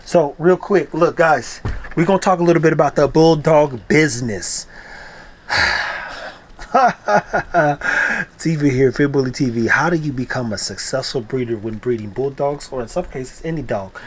So real quick, look, guys, we're gonna talk a little bit about the bulldog business. TV here, Fit Bully TV. How do you become a successful breeder when breeding bulldogs, or in some cases, any dog?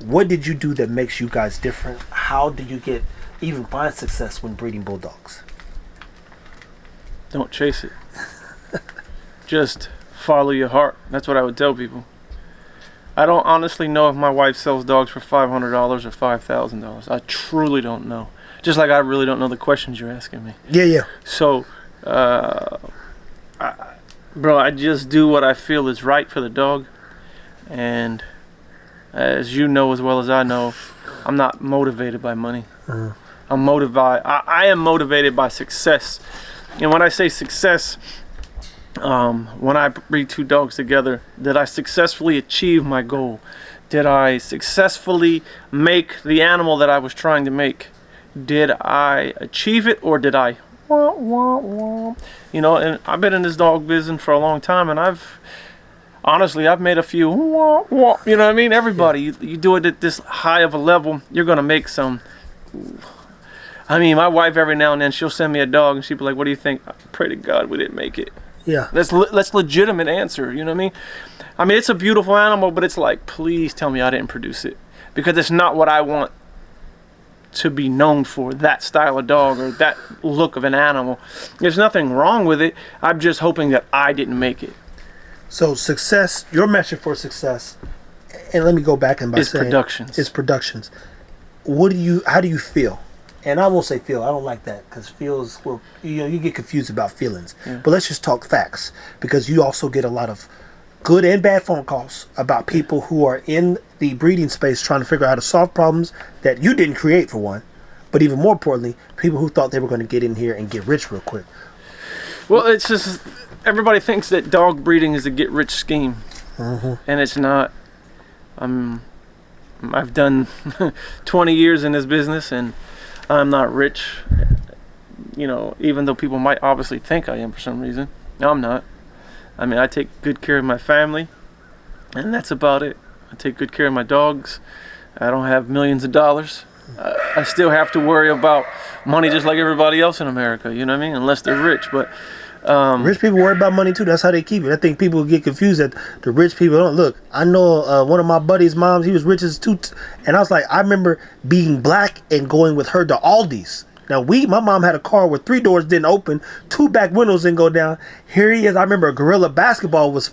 What did you do that makes you guys different? How did you even find success when breeding bulldogs? Don't chase it. Just follow your heart. That's what I would tell people. I don't honestly know if my wife sells dogs for $500 or $5,000. I truly don't know. Just like I really don't know the questions you're asking me. Yeah. So, bro, I just do what I feel is right for the dog. And as you know as well as I know, I'm not motivated by money. I am motivated by success. And when I say success, when I breed two dogs together, did I successfully achieve my goal? Did I successfully make the animal that I was trying to make? Did I achieve it, or did I You know, and I've been in this dog business for a long time, and I've made a few you know what I mean? Everybody, you do it at this high of a level, you're gonna make some. I mean, my wife every now and then, she'll send me a dog and she'll be like, what do you think? I pray to God we didn't make it. Yeah. That's legitimate answer, you know what I mean? I mean, it's a beautiful animal, but it's like, please tell me I didn't produce it. Because it's not what I want to be known for, that style of dog or that look of an animal. There's nothing wrong with it. I'm just hoping that I didn't make it. So success, your measure for success, and let me go back and by saying productions. It's productions. How do you feel? And I won't say feel. I don't like that because feels. Well, you get confused about feelings. Yeah. But let's just talk facts, because you also get a lot of good and bad phone calls about people who are in the breeding space trying to figure out how to solve problems that you didn't create, for one. But even more importantly, people who thought they were going to get in here and get rich real quick. Well, it's just everybody thinks that dog breeding is a get rich scheme, and it's not. I've done 20 years in this business, and I'm not rich, you know, even though people might obviously think I am for some reason. No, I'm not. I mean, I take good care of my family, and that's about it. I take good care of my dogs. I don't have millions of dollars. I still have to worry about money just like everybody else in America, you know what I mean? Unless they're rich, but... rich people worry about money too. That's how they keep it. I think people get confused that the rich people don't. Look, I know one of my buddy's moms, he was rich as two, and I was like, I remember being black and going with her to Aldi's. Now my mom had a car where 3 doors didn't open, 2 back windows didn't go down. Here he is. I remember a Gorilla basketball was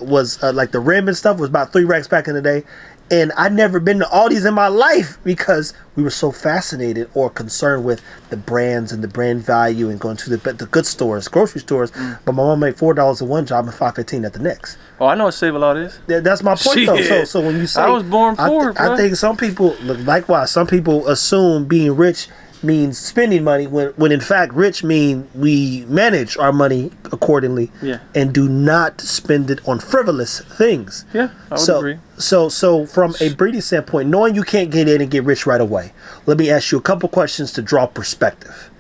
was like the rim and stuff was about 3 racks back in the day. And I'd never been to Aldi's in my life because we were so fascinated or concerned with the brands and the brand value and going to the good stores, grocery stores. But my mom made $4 at one job and $5.15 at the next. Oh, I know what Save a Lot is. That's my point, though. So when you say I was born poor, I think some people, likewise, some people assume being rich means spending money when in fact rich mean we manage our money accordingly and do not spend it on frivolous things. Yeah, I would agree. So from a breeding standpoint, knowing you can't get in and get rich right away, let me ask you a couple questions to draw perspective.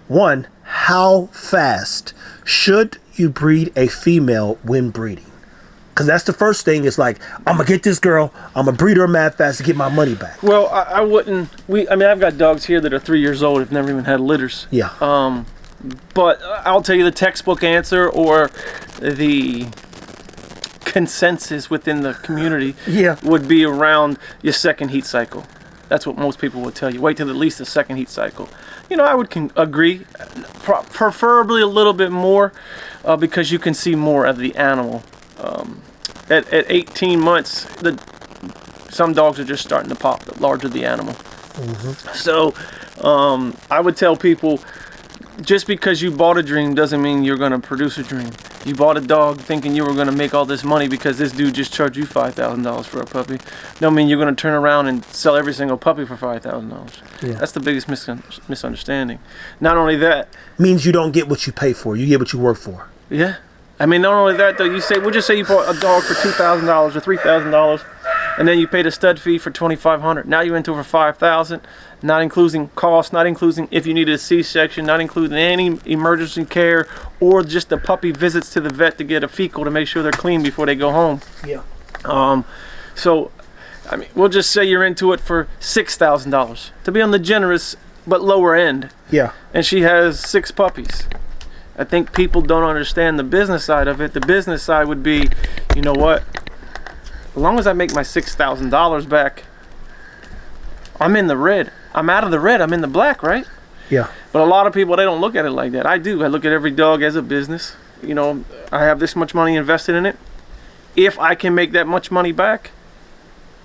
One, how fast should you breed a female when breeding? Because that's the first thing. Is like, I'm going to get this girl, I'm going to breed her mad fast to get my money back. Well, I wouldn't. I've got dogs here that are 3 years old, have never even had litters. Yeah. But I'll tell you the textbook answer, or the consensus within the community would be around your second heat cycle. That's what most people would tell you. Wait till at least the second heat cycle. You know, I would agree, preferably a little bit more, because you can see more of the animal. At 18 months, some dogs are just starting to pop the larger the animal. So I would tell people, just because you bought a dream doesn't mean you're going to produce a dream. You bought a dog thinking you were going to make all this money because this dude just charged you $5,000 for a puppy. Don't mean you're going to turn around and sell every single puppy for $5,000. Yeah. That's the biggest misunderstanding. Not only that, means you don't get what you pay for. You get what you work for. Yeah. I mean, not only that, though, we'll just say you bought a dog for $2,000 or $3,000, and then you paid a stud fee for $2,500. Now you're into it for $5,000, not including costs, not including if you needed a C-section, not including any emergency care, or just the puppy visits to the vet to get a fecal to make sure they're clean before they go home. Yeah. So I mean, we'll just say you're into it for $6,000 to be on the generous but lower end. Yeah. And she has 6 puppies. I think people don't understand the business side of it. The business side would be, you know what? As long as I make my $6,000 back, I'm in the red. I'm out of the red. I'm in the black, right? Yeah. But a lot of people, they don't look at it like that. I do. I look at every dog as a business. You know, I have this much money invested in it. If I can make that much money back,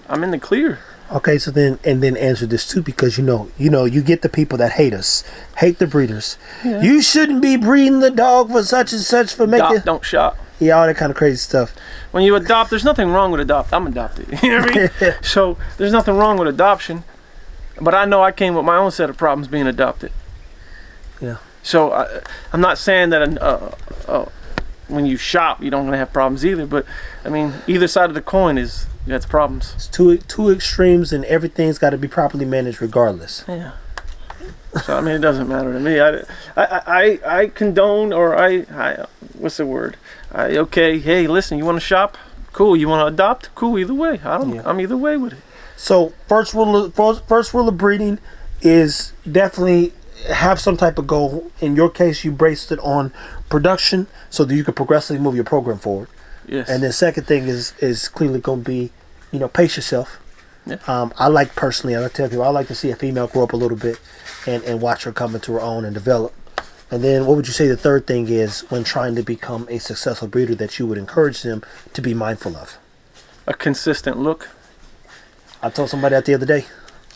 I'm in the clear. Okay, so then answer this too, because you get the people that hate us, hate the breeders. Yeah. You shouldn't be breeding the dog for such and such for making. Adopt, don't shop. Yeah, all that kind of crazy stuff. When you adopt, there's nothing wrong with adopt. I'm adopted. You know what I mean? So there's nothing wrong with adoption, but I know I came with my own set of problems being adopted. Yeah. So I'm not saying that when you shop you don't have problems either, but I mean either side of the coin is. That's problems. It's two extremes, and everything's got to be properly managed regardless. Yeah. So I mean, it doesn't matter to me. I condone, or I what's the word? Okay, hey, listen, you want to shop? Cool. You want to adopt? Cool. Either way, I'm either way with it. So first rule of breeding is definitely have some type of goal. In your case, you based it on production, so that you can progressively move your program forward. Yes. And then second thing is clearly going to be, pace yourself. Yeah. I like personally, I tell people, I like to see a female grow up a little bit and watch her come into her own and develop. And then what would you say the third thing is when trying to become a successful breeder that you would encourage them to be mindful of? A consistent look. I told somebody that the other day.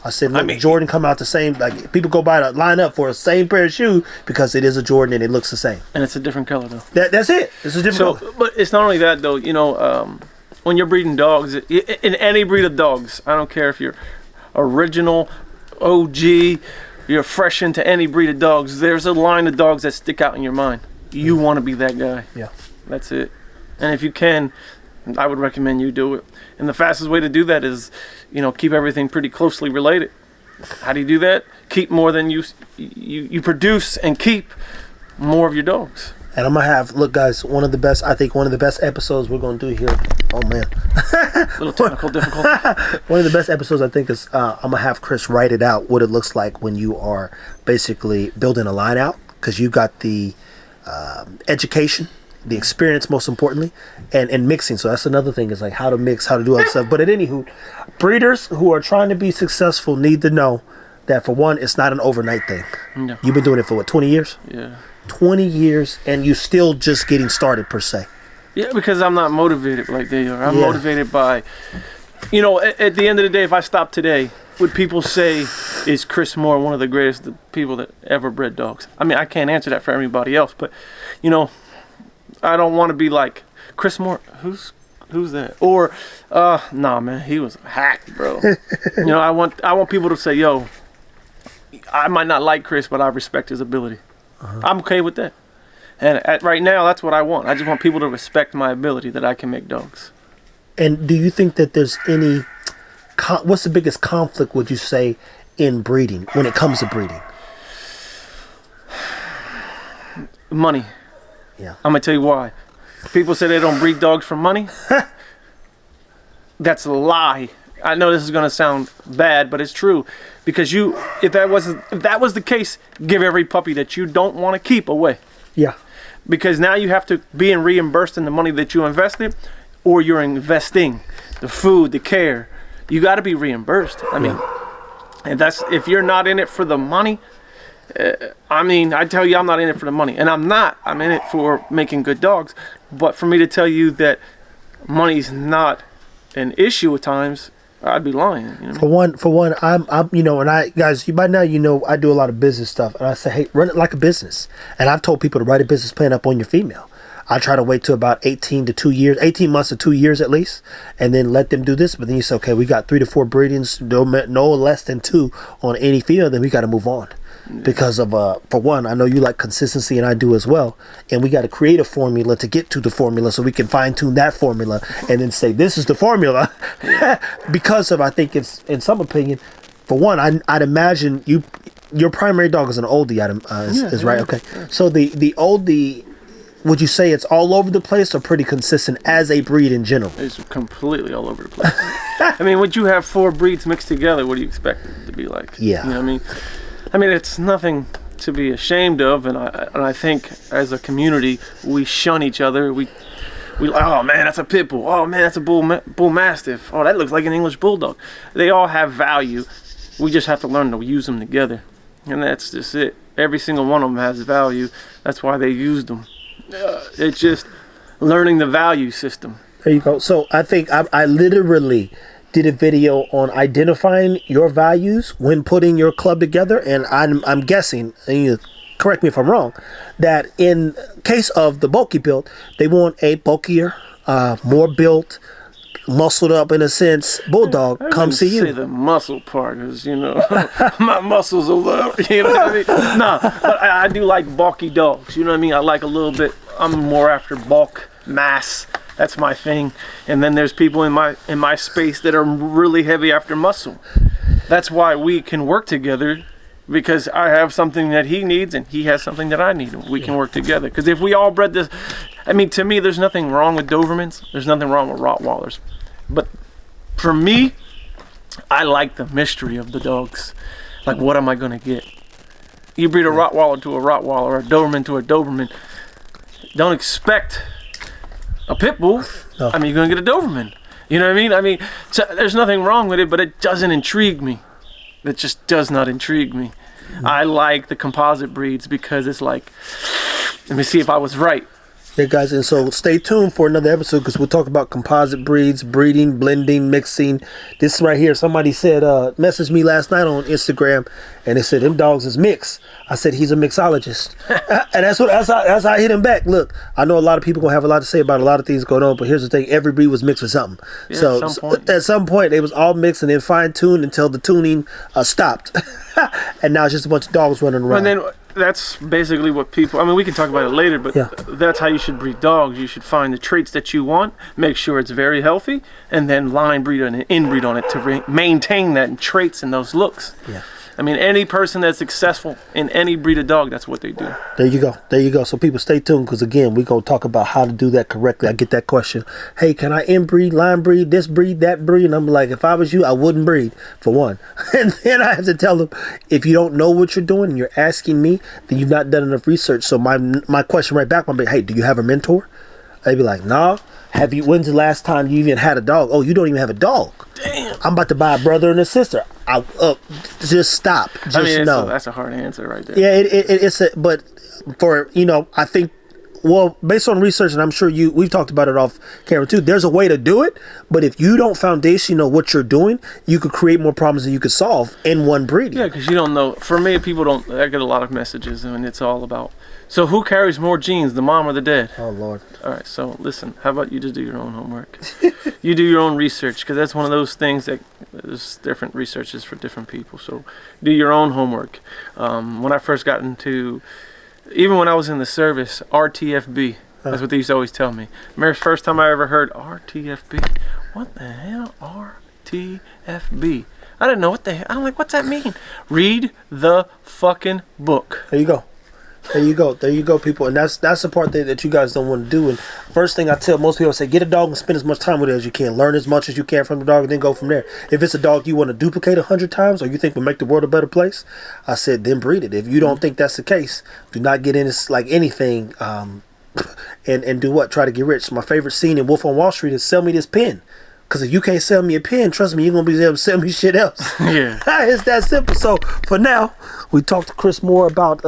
I said, look, Jordan come out the same, like people go by to line up for a same pair of shoes because it is a Jordan and it looks the same. And it's a different color though. That's it. It's a different color. But it's not only that though, when you're breeding dogs, in any breed of dogs, I don't care if you're original, OG, you're fresh into any breed of dogs, there's a line of dogs that stick out in your mind. You want to be that guy. Yeah. That's it. And if you can, I would recommend you do it. And the fastest way to do that is, keep everything pretty closely related. How do you do that? Keep more than you produce, and keep more of your dogs. And I'm gonna have, look guys, one of the best episodes we're gonna do here. Oh man. A little technical difficult. One of the best episodes I think is I'm gonna have Chris write it out, what it looks like when you are basically building a line out, because you got the education, the experience most importantly, and mixing. So that's another thing, is like how to mix, how to do all that stuff. But at anywho, breeders who are trying to be successful need to know that, for one, it's not an overnight thing. No. You've been doing it for what, 20 years? Yeah. 20 years, and you still just getting started per se. Yeah, because I'm not motivated like they are. I'm motivated by, at the end of the day, if I stop today, would people say, is Chris Moore one of the greatest people that ever bred dogs? I mean, I can't answer that for everybody else, but, I don't want to be like, Chris Moore, who's that? Or, nah, man, he was hacked, bro. I want people to say, yo, I might not like Chris, but I respect his ability. Uh-huh. I'm okay with that. And right now, that's what I want. I just want people to respect my ability that I can make dogs. And do you think that there's any, what's the biggest conflict, would you say, in breeding, when it comes to breeding? Money. Yeah. I'm going to tell you why. People say they don't breed dogs for money. That's a lie. I know this is going to sound bad, but it's true. Because if that was the case, give every puppy that you don't want to keep away. Yeah. Because now you have to be reimbursed in the money that you invested, or you're investing the food, the care. You got to be reimbursed. I mean, and if you're not in it for the money, I tell you, I'm not in it for the money, and I'm not. I'm in it for making good dogs. But for me to tell you that money's not an issue at times, I'd be lying. For one, I'm and I guys, by now I do a lot of business stuff, and I say, hey, run it like a business. And I've told people to write a business plan up on your female. I try to wait till about 18 months to 2 years at least, and then let them do this. But then you say, okay, we got 3 to 4 breedings, no less than 2 on any female, then we got to move on. Because of for one, I know you like consistency, and I do as well, and we got to create a formula to get to the formula, so we can fine tune that formula and then say this is the formula. Because of, I think it's, in some opinion, for one, I'd imagine your primary dog is an oldie, is right? Okay, so the oldie, would you say it's all over the place or pretty consistent as a breed in general? It's completely all over the place. I mean, would you have 4 breeds mixed together? What do you expect it to be like? Yeah. You know what I mean, it's nothing to be ashamed of, and I think as a community we shun each other. We oh man, that's a pit bull. Oh man, that's a bull mastiff. Oh, that looks like an English bulldog. They all have value. We just have to learn to use them together, and that's just it. Every single one of them has value. That's why they used them. It's just learning the value system. There you go. So I think I literally did a video on identifying your values when putting your club together, and I'm guessing, and you correct me if I'm wrong, that in case of the bulky build, they want a bulkier, more built, muscled up in a sense bulldog. Come see you. Say the muscle part is, my muscles are low. You know what I mean? Nah, but I do like bulky dogs. You know what I mean? I like a little bit. I'm more after bulk, mass. That's my thing. And then there's people in my space that are really heavy after muscle. That's why we can work together, because I have something that he needs and he has something that I need. We can work together. Because if we all bred this, I mean, to me, there's nothing wrong with Dobermans. There's nothing wrong with Rottweilers. But for me, I like the mystery of the dogs. Like, what am I going to get? You breed a Rottweiler to a Rottweiler, or a Doberman to a Doberman. Don't expect a pit bull. No. I mean, you're going to get a Doberman. You know what I mean? I mean, so there's nothing wrong with it, but it doesn't intrigue me. It just does not intrigue me. Mm-hmm. I like the composite breeds because it's like, let me see if I was right. Yeah, guys, and so stay tuned for another episode, because we'll talk about composite breeds, breeding, blending, mixing. This right here, somebody said, messaged me last night on Instagram, and they said, them dogs is mixed. I said, he's a mixologist. And that's how I hit him back. Look, I know a lot of people gonna have a lot to say about a lot of things going on, but here's the thing, every breed was mixed with something. Yeah, so at some point, they was all mixed and then fine-tuned until the tuning stopped. And now it's just a bunch of dogs running around. And then that's basically what people, I mean, we can talk about it later, but that's how you should breed dogs. You should find the traits that you want, make sure it's very healthy, and then line breed and inbreed on it to maintain that traits and those looks. Yeah. I mean, any person that's successful in any breed of dog, that's what they do. There you go. There you go. So people stay tuned, because again, we're going to talk about how to do that correctly. I get that question. Hey, can I inbreed, line breed, this breed, that breed? And I'm like, if I was you, I wouldn't breed, for one. And then I have to tell them, if you don't know what you're doing and you're asking me, then you've not done enough research. So my question right back might be, hey, do you have a mentor? They'd be like, nah. When's the last time you even had a dog? Oh, you don't even have a dog. Damn. I'm about to buy a brother and a sister. Just stop. Just no. That's a hard answer right there. Yeah, but for, I think, well, based on research, and I'm sure we've talked about it off camera too, there's a way to do it, but if you don't foundation know what you're doing, you could create more problems than you could solve in one breeding. Yeah, because you don't know. For me, I get a lot of messages, and it's all about, so who carries more genes, the mom or the dad? Oh, Lord. All right, so listen, how about you just do your own homework? You do your own research, because that's one of those things that there's different researches for different people. So do your own homework. When I first got into, even when I was in the service, RTFB, that's what they used to always tell me. Remember the first time I ever heard RTFB? What the hell, RTFB? I didn't know what the hell. I'm like, what's that mean? Read the fucking book. There you go. There you go, people. And that's the part that you guys don't want to do. And first thing I tell most people, I say, get a dog and spend as much time with it as you can. Learn as much as you can from the dog, and then go from there. If it's a dog you want to duplicate 100 times, or you think will make the world a better place, I said, then breed it. If you don't think that's the case, do not get in this like anything and do what? Try to get rich. My favorite scene in Wolf on Wall Street is sell me this pen. Because if you can't sell me a pen, trust me, you're going to be able to sell me shit else. Yeah. It's that simple. So for now, we talked to Chris more about,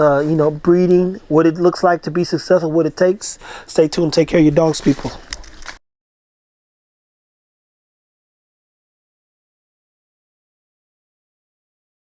breeding, what it looks like to be successful, what it takes. Stay tuned. Take care of your dogs, people.